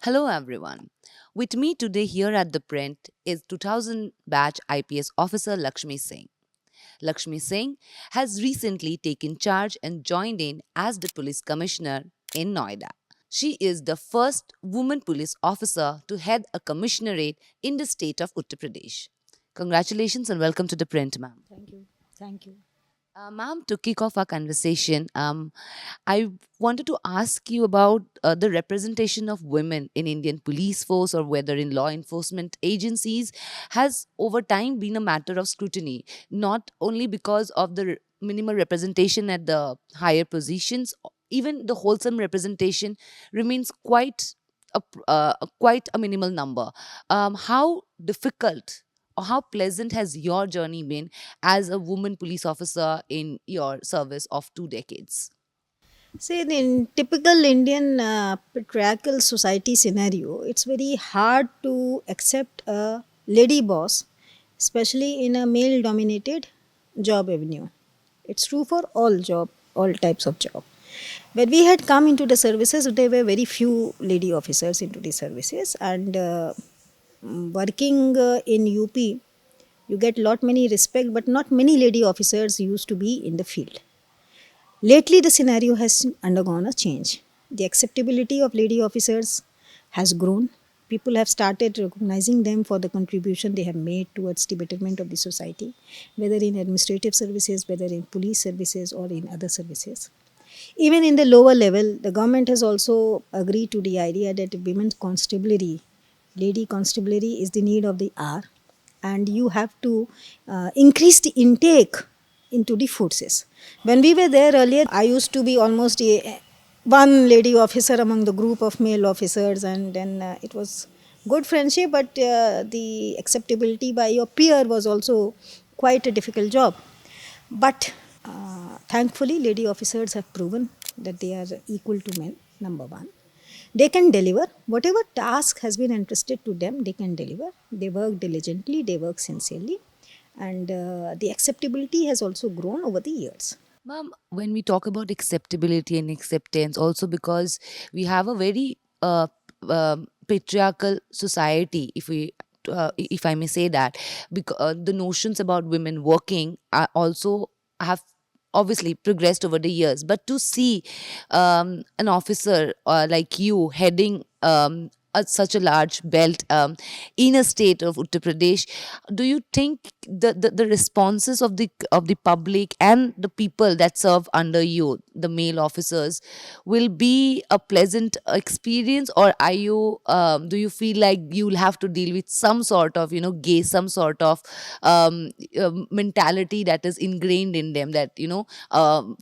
Hello everyone. With me today here at The Print is 2000 batch IPS officer Laxmi Singh. Laxmi Singh has recently taken charge and joined in as the police commissioner in Noida. She is the first woman police officer to head a commissionerate in the state of Uttar Pradesh. Congratulations and welcome to The Print, ma'am. Thank you. Thank you. Ma'am, to kick off our conversation, I wanted to ask you about the representation of women in Indian police force or whether in law enforcement agencies has over time been a matter of scrutiny, not only because of the minimal representation at the higher positions, even the wholesome representation remains quite a minimal number. How difficult or how pleasant has your journey been as a woman police officer in your service of 2 decades? See, in typical Indian patriarchal society scenario, it's very hard to accept a lady boss, especially in a male-dominated job avenue. It's true for all types of job. When we had come into the services, there were very few lady officers into the services, and working in UP, you get lot many respect, but not many lady officers used to be in the field. Lately, the scenario has undergone a change. The acceptability of lady officers has grown. People have started recognizing them for the contribution they have made towards the betterment of the society, whether in administrative services, whether in police services, or in other services. Even in the lower level, the government has also agreed to the idea that women's constabulary, lady constabulary, is the need of the hour, and you have to increase the intake into the forces. When we were there earlier, I used to be almost one lady officer among the group of male officers, and then it was good friendship, but the acceptability by your peer was also quite a difficult job. But thankfully, lady officers have proven that they are equal to men, number one. They can deliver whatever task has been entrusted to them, they can deliver. They work diligently, they work sincerely, and the acceptability has also grown over the years. Ma'am, when we talk about acceptability and acceptance, also because we have a very patriarchal society, if I may say that, because the notions about women working are also have obviously progressed over the years. But to see an officer like you heading such a large belt in a state of Uttar Pradesh, do you think the responses of the public and the people that serve under you, the male officers, will be a pleasant experience, or are you do you feel like you'll have to deal with some sort of gaze, some sort of mentality that is ingrained in them, that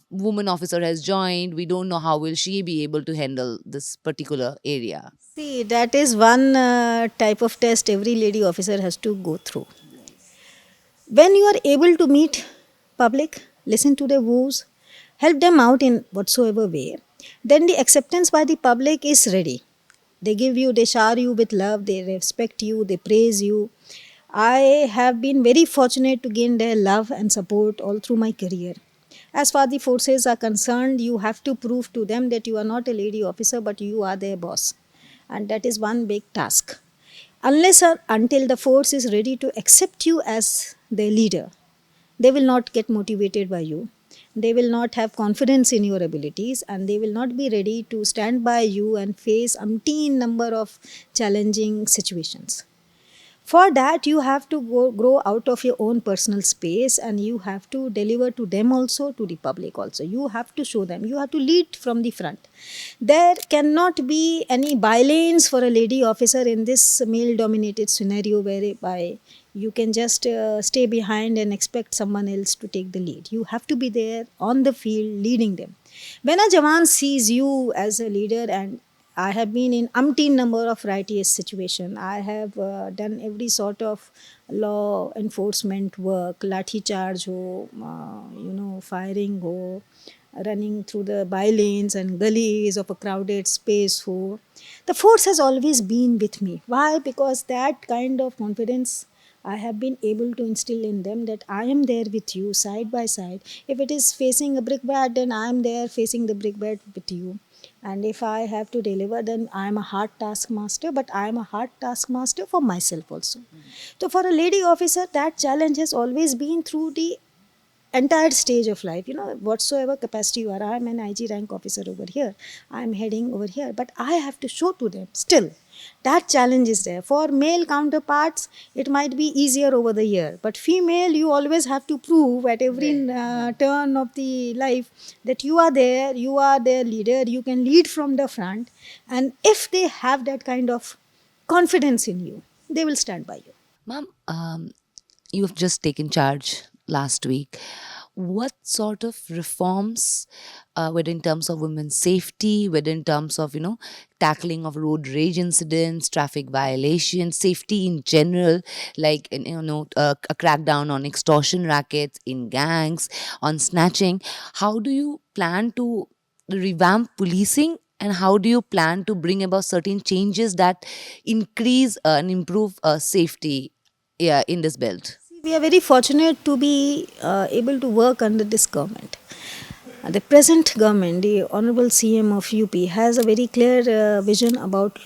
woman officer has joined, we don't know how will she be able to handle this particular area? See, that is one type of test every lady officer has to go through. When you are able to meet public, listen to their woes, help them out in whatsoever way, then the acceptance by the public is ready. They give you, they shower you with love, they respect you, they praise you. I have been very fortunate to gain their love and support all through my career. As far the forces are concerned, you have to prove to them that you are not a lady officer, but you are their boss. And that is one big task. Unless or until the force is ready to accept you as their leader, they will not get motivated by you. They will not have confidence in your abilities, and they will not be ready to stand by you and face umpteen number of challenging situations. For that, you have to grow out of your own personal space, and you have to deliver to them also, to the public also. You have to show them, you have to lead from the front. There cannot be any bylanes for a lady officer in this male dominated scenario whereby you can just stay behind and expect someone else to take the lead. You have to be there on the field leading them. When a Jawan sees you as a leader, and I have been in umpteen number of righteous situation. I have done every sort of law enforcement work, lathi charge ho, firing ho, running through the bylanes and gullies of a crowded space ho. The force has always been with me. Why? Because that kind of confidence I have been able to instill in them, that I am there with you side by side. If it is facing a brick bat, then I am there facing the brick bat with you. And if I have to deliver, then I am a hard taskmaster, but I am a hard taskmaster for myself also. So for a lady officer, that challenge has always been through the entire stage of life. Whatsoever capacity you are, I am an IG rank officer over here, I am heading over here, but I have to show to them still that challenge is there. For male counterparts, it might be easier over the year, but female, you always have to prove at every turn of the life that you are their leader, you can lead from the front. And if they have that kind of confidence in you, they will stand by you. Ma'am, you have just taken charge last week. What sort of reforms, whether in terms of women's safety, whether in terms of, tackling of road rage incidents, traffic violations, safety in general, like, a crackdown on extortion rackets in gangs, on snatching, how do you plan to revamp policing, and how do you plan to bring about certain changes that increase and improve safety, yeah, in this belt? See, we are very fortunate to be able to work under this government. The present government, the Honorable CM of UP, has a very clear vision about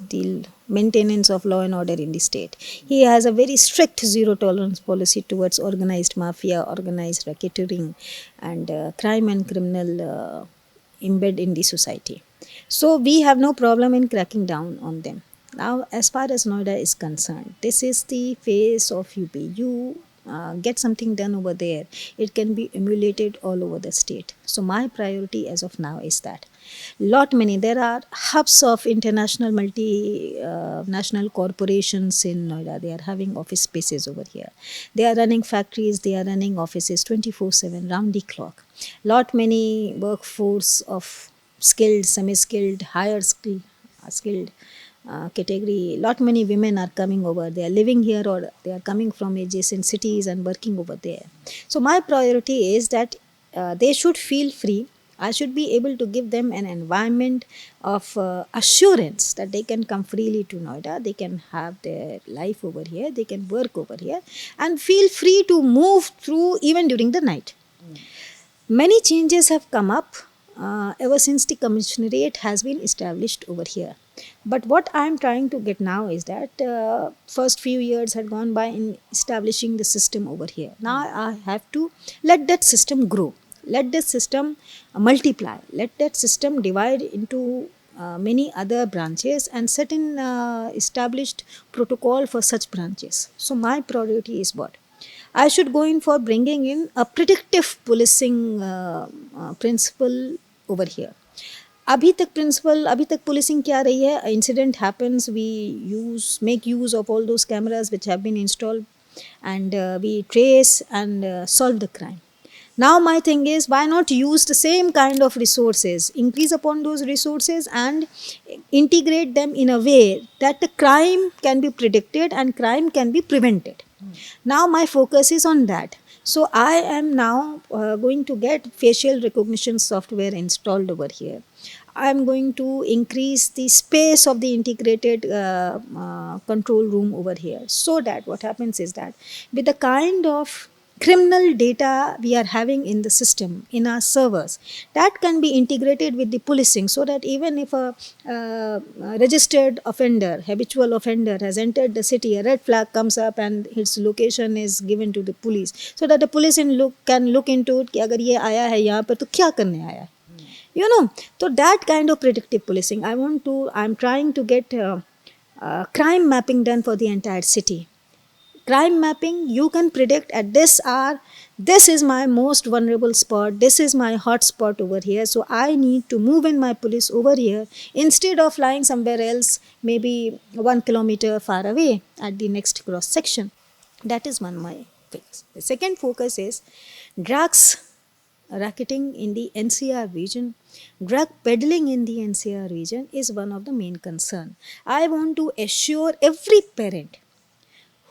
the maintenance of law and order in the state. He has a very strict zero tolerance policy towards organized mafia, organized racketeering, and crime and criminal embed in the society. So we have no problem in cracking down on them. Now, as far as Noida is concerned, this is the face of UP. You get something done over there, it can be emulated all over the state. So my priority as of now is that there are hubs of international national corporations in Noida. They are having office spaces over here, they are running factories, they are running offices 24/7 round the clock. Many workforce of skilled, semi-skilled, higher skilled category. Many women are coming over. They are living here or they are coming from adjacent cities and working over there. So my priority is that they should feel free. I should be able to give them an environment of assurance that they can come freely to Noida, they can have their life over here, they can work over here, and feel free to move through even during the night. Many changes have come up ever since the commissionerate has been established over here. But what I am trying to get now is that first few years had gone by in establishing the system over here. Now I have to let that system grow, let that system multiply, let that system divide into many other branches and set in established protocol for such branches. So my priority is what? I should go in for bringing in a predictive policing principle over here. अभी तक policing क्या रही है? Incident happens, we make use of all those cameras which have been installed, and we trace and solve the crime. Now my thing is, why not use the same kind of resources, increase upon those resources and integrate them in a way that the crime can be predicted and crime can be prevented. Now my focus is on that. So I am now going to get facial recognition software installed over here. I am going to increase the space of the integrated control room over here, so that what happens is that with the kind of criminal data we are having in the system, in our servers, that can be integrated with the policing, so that even if a registered offender, habitual offender has entered the city, a red flag comes up and its location is given to the police, so that the police can look into it कि अगर ये आया है यहाँ पर तो क्या करने आया है. So that kind of predictive policing I'm trying to get crime mapping done for the entire city. Crime mapping, you can predict at this hour, this is my most vulnerable spot, this is my hot spot over here, so I need to move in my police over here instead of lying somewhere else, maybe 1 kilometer far away at the next cross section. That is one my focus. The second focus is drugs racketing in the NCR region. Drug peddling in the NCR region is one of the main concern. I want to assure every parent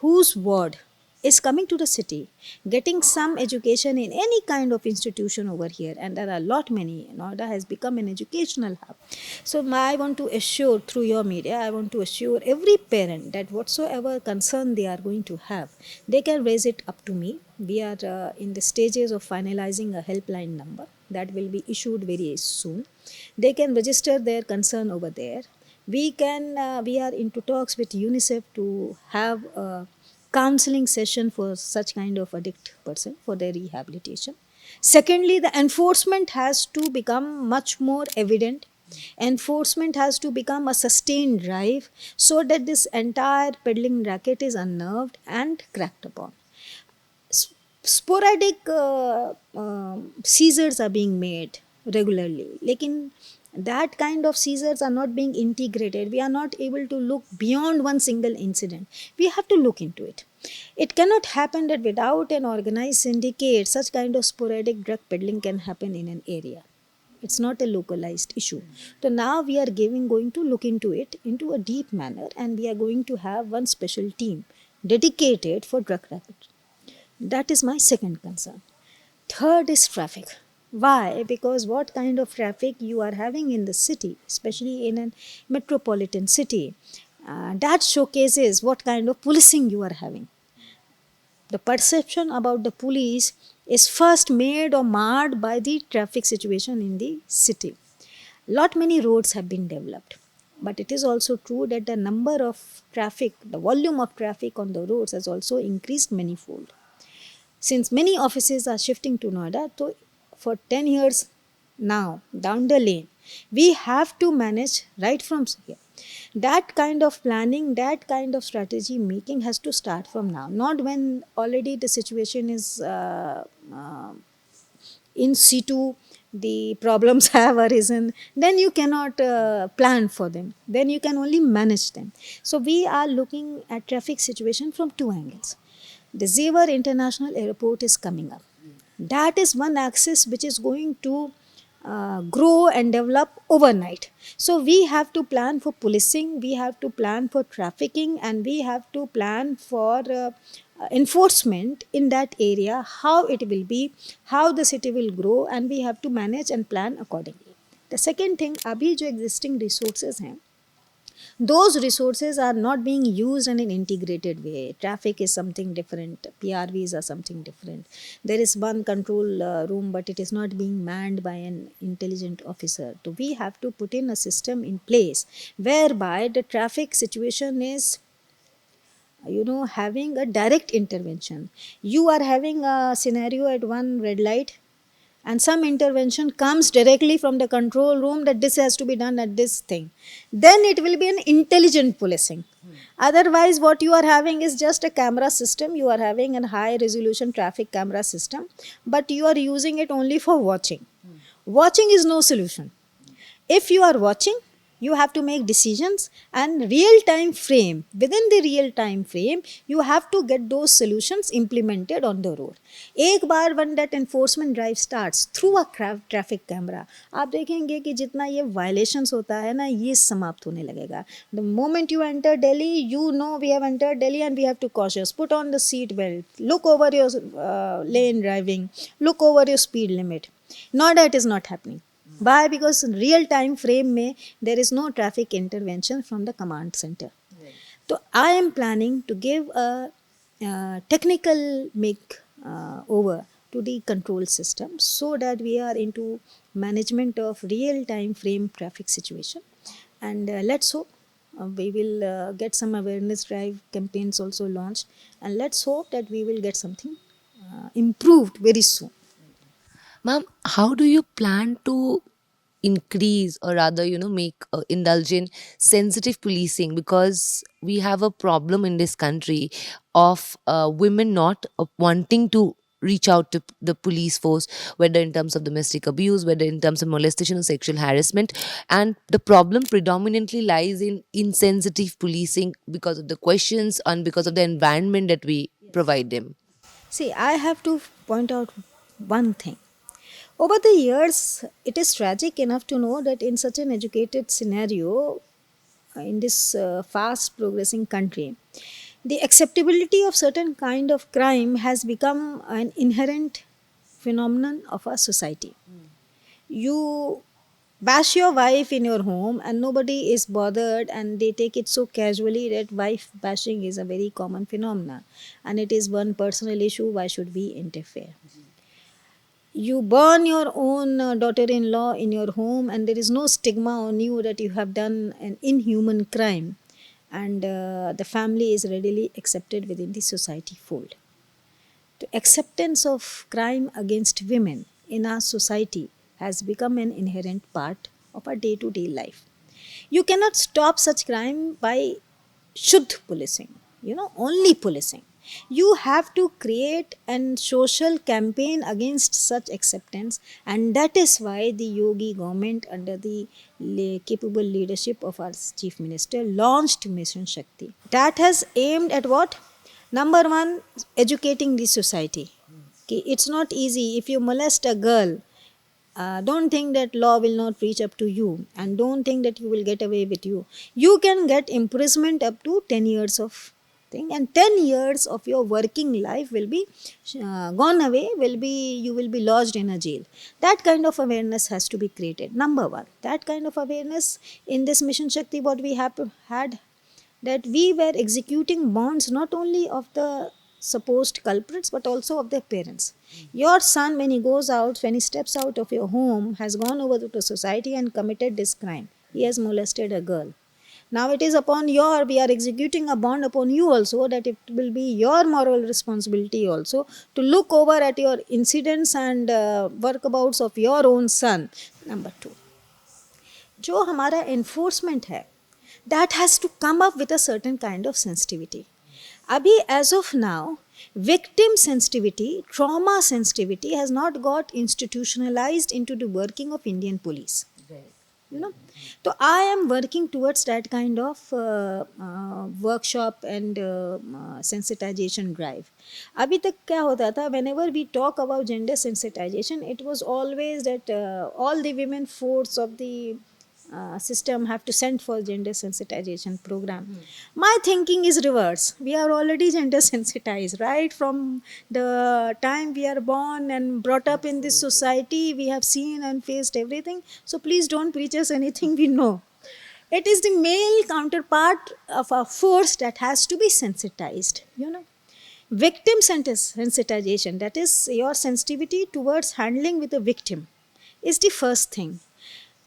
whose ward is coming to the city, getting some education in any kind of institution over here, and there are many. Noida has become an educational hub. So I want to assure through your media, I want to assure every parent that whatsoever concern they are going to have, they can raise it up to me. We are in the stages of finalizing a helpline number. that will be issued very soon. They can register their concern over there. We are into talks with UNICEF to have a counseling session for such kind of addict person for their rehabilitation. Secondly, the enforcement has to become much more evident. Enforcement has to become a sustained drive so that this entire peddling racket is unnerved and cracked upon. Sporadic seizures are being made regularly. Like in that kind of seizures are not being integrated. We are not able to look beyond one single incident. We have to look into it. It cannot happen that without an organized syndicate, such kind of sporadic drug peddling can happen in an area. It's not a localized issue. So now we are going to look into it into a deep manner, and we are going to have one special team dedicated for drug trafficking. That is my second concern. Third is traffic. Why? Because what kind of traffic you are having in the city, especially in a metropolitan city, that showcases what kind of policing you are having. The perception about the police is first made or marred by the traffic situation in the city. Lot many roads have been developed, but it is also true that the number of traffic, the volume of traffic on the roads has also increased manifold. Since many offices are shifting to Noida, so for 10 years now, down the lane, we have to manage right from here. That kind of planning, that kind of strategy making has to start from now, not when already the situation is in situ, the problems have arisen. Then you cannot plan for them. Then you can only manage them. So we are looking at traffic situation from two angles. The Zevar International Airport is coming up. That is one axis which is going to grow and develop overnight. So we have to plan for policing, we have to plan for trafficking, and we have to plan for enforcement in that area, how it will be, how the city will grow, and we have to manage and plan accordingly. The second thing, अभी जो existing resources हैं, those resources are not being used in an integrated way. Traffic is something different, PRVs are something different. There is one control room, but it is not being manned by an intelligent officer. So we have to put in a system in place whereby the traffic situation is, having a direct intervention. You are having a scenario at one red light, and some intervention comes directly from the control room that this has to be done at this thing, then it will be an intelligent policing. Otherwise, what you are having is just a camera system. You are having a high resolution traffic camera system, but you are using it only for watching. Watching is no solution. If you are watching, you have to make decisions, and real time frame, within the real time frame you have to get those solutions implemented on the road. एक बार when that enforcement drive starts through a traffic camera, आप देखेंगे कि जितना ये violations होता है ना, ये समाप्त होने लगेगा. The moment you enter Delhi, we have entered Delhi and we have to cautious, put on the seat belt, look over your lane driving, look over your speed limit. Noida, it is not happening. Why? Because in real time frame में there is no traffic intervention from the command center. So I am planning to give a technical make over to the control system so that we are into management of real time frame traffic situation. And let's hope we will get some awareness drive campaigns also launched, and let's hope that we will get something improved very soon. Ma'am, how do you plan to increase, or rather, make indulge in sensitive policing? Because we have a problem in this country of women not wanting to reach out to the police force, whether in terms of domestic abuse, whether in terms of molestation or sexual harassment. And the problem predominantly lies in insensitive policing because of the questions and because of the environment that we provide them. See, I have to point out one thing. Over the years, it is tragic enough to know that in such an educated scenario, in this fast progressing country, the acceptability of certain kind of crime has become an inherent phenomenon of our society. You bash your wife in your home and nobody is bothered, and they take it so casually that wife bashing is a very common phenomenon and it is one personal issue. Why should we interfere? You burn your own daughter-in-law in your home, and there is no stigma on you that you have done an inhuman crime, and the family is readily accepted within the society fold. The acceptance of crime against women in our society has become an inherent part of our day-to-day life. You cannot stop such crime by shuddh policing, only policing. You have to create an social campaign against such acceptance, and that is why the Yogi government, under the capable leadership of our Chief Minister, launched Mission Shakti. That has aimed at what? Number one, educating the society. Okay, it's not easy. If you molest a girl, don't think that law will not reach up to you, and don't think that you will get away with you. You can get imprisonment up to 10 years of thing, and 10 years of your working life will be gone away, will be, you will be lodged in a jail. That kind of awareness has to be created. Number one, that kind of awareness in this Mission Shakti, what we have had, that we were executing bonds not only of the supposed culprits but also of their parents. Your son, when he goes out, when he steps out of your home, has gone over to the society and committed this crime. He has molested a girl. Now it is upon your, we are executing a bond upon you also, that it will be your moral responsibility also to look over at your incidents and workabouts of your own son. Number two, जो हमारा enforcement है, that has to come up with a certain kind of sensitivity. Abhi, as of now, victim sensitivity, trauma sensitivity has not got institutionalized into the working of Indian police. You know, so I am working towards that kind of workshop and sensitization drive. Abhi tak kya hota tha, whenever we talk about gender sensitization, it was always that all the women force of the system have to send for gender sensitization program. My thinking is reverse. We are already gender sensitized, right? From the time we are born and brought up in this society, we have seen and faced everything. So please don't preach us anything we know. It is the male counterpart of a force that has to be sensitized. Victim sensitization, that is your sensitivity towards handling with a victim, is the first thing.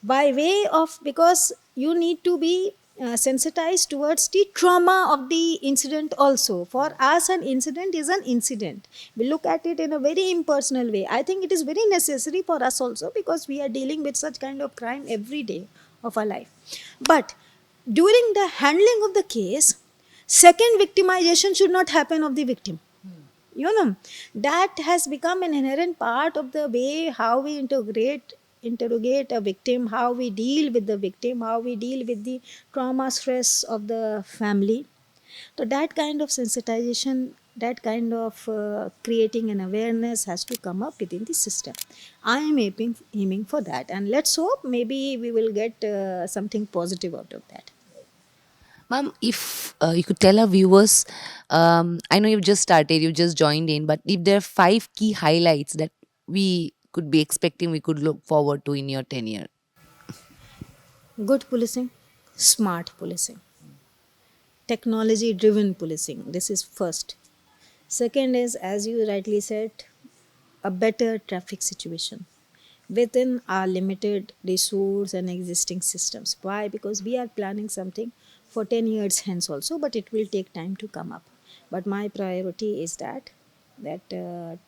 By way of, because you need to be sensitized towards the trauma of the incident also. For us, an incident is an incident. We look at it in a very impersonal way. I think it is very necessary for us also, because we are dealing with such kind of crime every day of our life. But during the handling of the case, second victimization should not happen of the victim. That has become an inherent part of the way how we interrogate a victim, how we deal with the victim, how we deal with the trauma stress of the family. So that kind of sensitization, that kind of creating an awareness has to come up within the system. I am aiming for that, and let's hope maybe we will get something positive out of that. Ma'am, if you could tell our viewers, I know you've just started, you just joined in, but if there are five key highlights that we could be expecting, we could look forward to in your tenure. Good policing, smart policing, technology driven policing. This is first. Second is, as you rightly said, a better traffic situation within our limited resource and existing systems. Why? Because we are planning something for 10 years hence also, but it will take time to come up. But my priority is that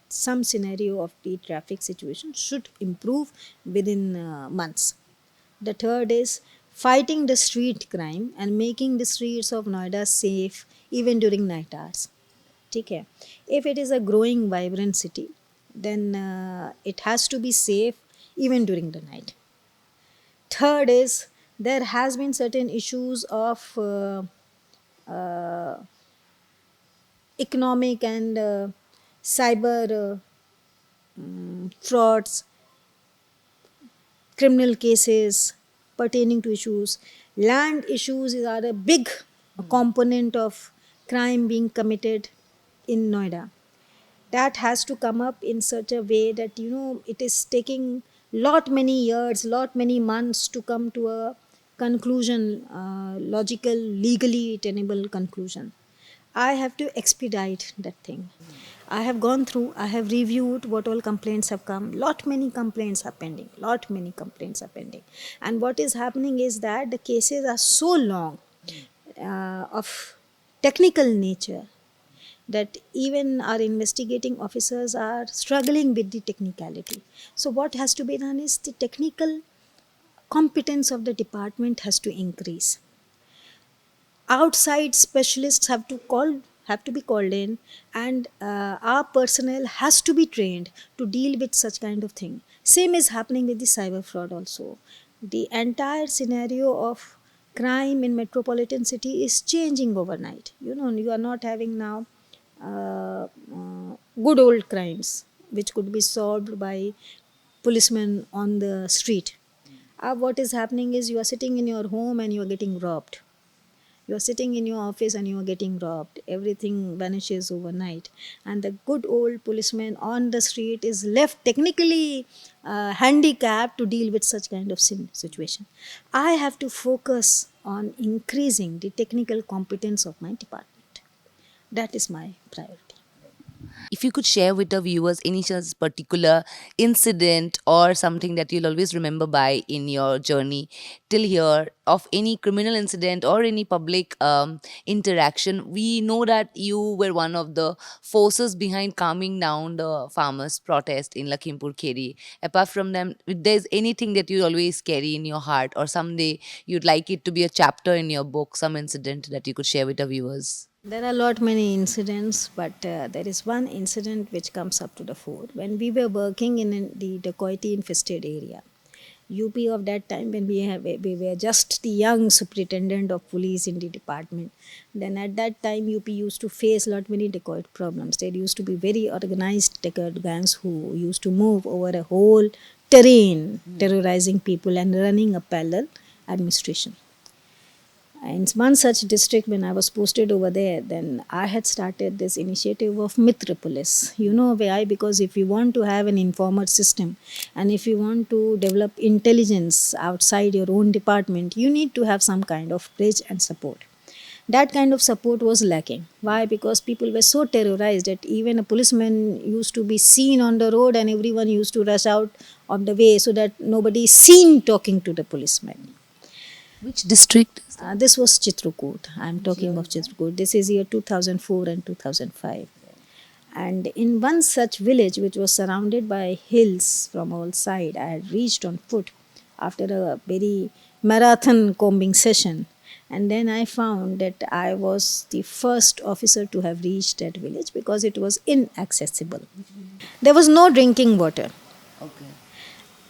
some scenario of the traffic situation should improve within months. The third is fighting the street crime and making the streets of Noida safe even during night hours. ठीक है. If it is a growing vibrant city, then it has to be safe even during the night. Third is, there has been certain issues of uh, economic and cyber frauds, criminal cases pertaining to issues. Land issues are a big component of crime being committed in Noida. That has to come up in such a way that it is taking lot many years, lot many months to come to a conclusion, logical, legally tenable conclusion. I have to expedite that thing. I have gone through, I have reviewed what all complaints have come. Lot many complaints are pending. Lot many complaints are pending. And what is happening is that the cases are so long, of technical nature, that even our investigating officers are struggling with the technicality. So what has to be done is the technical competence of the department has to increase. Outside specialists have to be called in, and our personnel has to be trained to deal with such kind of thing. Same is happening with the cyber fraud also. The entire scenario of crime in metropolitan city is changing overnight. You know, you are not having now good old crimes which could be solved by policemen on the street. What is happening is you are sitting in your home and you are getting robbed. You are sitting in your office and you are getting robbed. Everything vanishes overnight. And the good old policeman on the street is left technically handicapped to deal with such kind of situation. I have to focus on increasing the technical competence of my department. That is my priority. If you could share with the viewers any such particular incident or something that you'll always remember by in your journey till here, of any criminal incident or any public interaction. We know that you were one of the forces behind calming down the farmers' protest in Lakhimpur Kheri. Apart from them, if there's anything that you always carry in your heart, or someday you'd like it to be a chapter in your book, some incident that you could share with the viewers. There are a lot many incidents, but there is one incident which comes up to the fore. When we were working in the dacoity infested area, UP of that time, when we were just the young superintendent of police in the department, then at that time UP used to face lot many dacoit problems. There used to be very organized dacoit gangs who used to move over a whole terrain, terrorizing people and running a parallel administration. In one such district, when I was posted over there, then I had started this initiative of Mitrapolis. You know why? Because if you want to have an informer system and if you want to develop intelligence outside your own department, you need to have some kind of bridge and support. That kind of support was lacking. Why? Because people were so terrorized that even a policeman used to be seen on the road and everyone used to rush out of the way so that nobody is seen talking to the policeman. Which district is that? This was Chitrakoot. I'm Which talking year of is that? Chitrakoot. This is year 2004 and 2005. And in one such village, which was surrounded by hills from all sides, I had reached on foot after a very marathon combing session. And then I found that I was the first officer to have reached that village because it was inaccessible. There was no drinking water. Okay.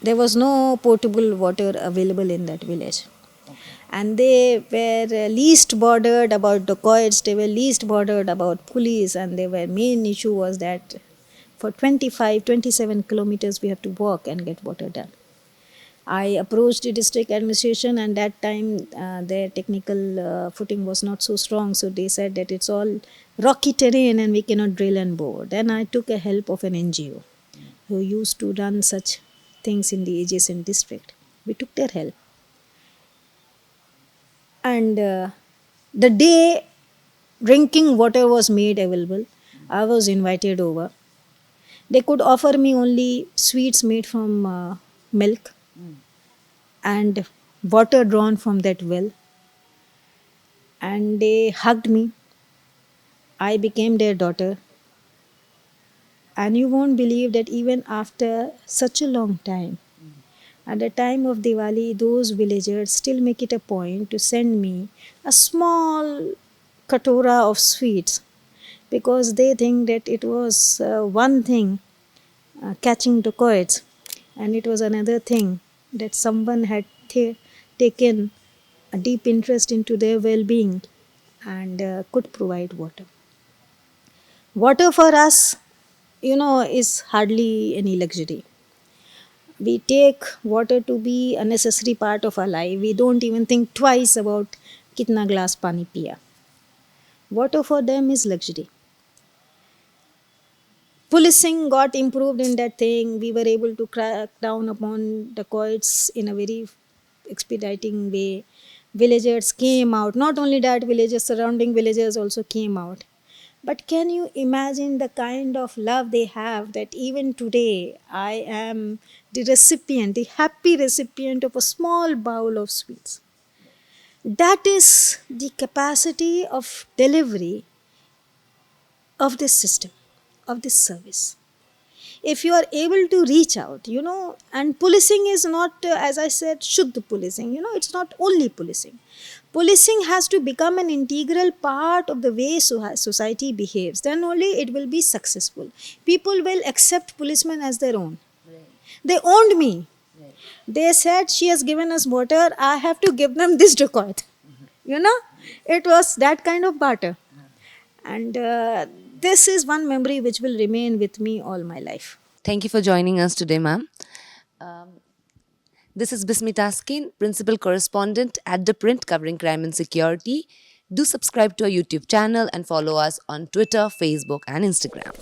There was no potable water available in that village. Okay. And they were least bothered about dacoits, they were least bothered about police, and their main issue was that for 25, 27 kilometers we have to walk and get water done. I approached the district administration, and that time their technical footing was not so strong, so they said that it's all rocky terrain and we cannot drill and bore. Then I took a help of an NGO who used to run such things in the adjacent district. We took their help. And the day drinking water was made available, I was invited over. They could offer me only sweets made from milk and water drawn from that well. And they hugged me. I became their daughter. And you won't believe that even after such a long time, at the time of Diwali, those villagers still make it a point to send me a small katora of sweets because they think that it was one thing catching dacoits, and it was another thing that someone had taken a deep interest into their well being and could provide water. Water for us, you know, is hardly any luxury. We take water to be a necessary part of our life. We don't even think twice about kitna glass pani piya. Water for them is luxury. Policing got improved in that thing. We were able to crack down upon dacoits in a very expediting way. Villagers came out. Not only that, villagers, surrounding villagers also came out. But can you imagine the kind of love they have that even today I am the recipient, the happy recipient of a small bowl of sweets? That is the capacity of delivery of this system, of this service. If you are able to reach out, and policing is not, as I said, shuddha policing, it's not only policing. Policing has to become an integral part of the way society behaves, then only it will be successful. People will accept policemen as their own. They owned me. They said, she has given us water, I have to give them this dacoit. you know it was that kind of barter. And this is one memory which will remain with me all my life. Thank you for joining us today, ma'am. This is Bismita Skin, Principal Correspondent at ThePrint, covering crime and security. Do subscribe to our YouTube channel and follow us on Twitter, Facebook, and Instagram.